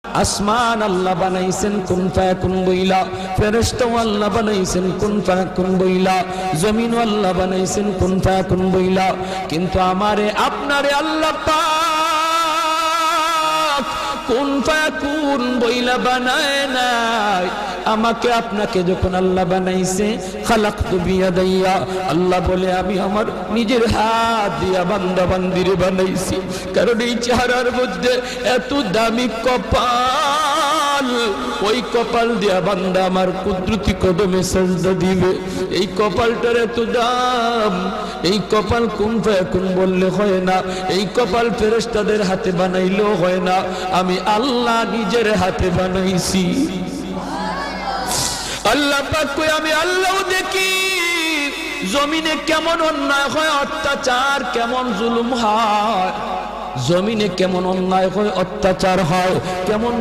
আসমান আল্লাহ বানাইছেন কুন ফায়াকুন বইলা, ফেরেশতা আল্লাহ বানাইছেন কুন ফায়াকুন বইলা, জমিন আল্লাহ বানাইছেন কুন ফায়াকুন বইলা। কিন্তু আমারে আপনারে আল্লাহ পাক কুন ফায়াকুন বইলা বানায় নাই। আমাকে আপনাকে যখন আল্লাহ বানাইছে, খালাকতু বিয়াদাইয়া, আল্লাহ বলে আমি আমার নিজের হাত দিয়া বান্দা বান্দিরে বানাইছি। কারণ এই চেহারার মধ্যে এত দামি কপাল, ওই কপাল দিয়া বান্দা আমার কুদরতি কদমে সাজদা দিবে। এই কপালটার এত দাম। এই কপাল কুন ফায়াকুন বললে হয় না, এই কপাল ফেরেশতাদের হাতে বানাইলেও হয় না, আমি আল্লাহ নিজের হাতে বানাইছি। আল্লাহ পাক কই আমি আল্লাহ দেখি জমিনে কেমন অন্যায় হয়, অত্যাচার কেমন জুলুম হয়, জমিনে কেমন অন্যায় হয়, অত্যাচার হয়, কেমন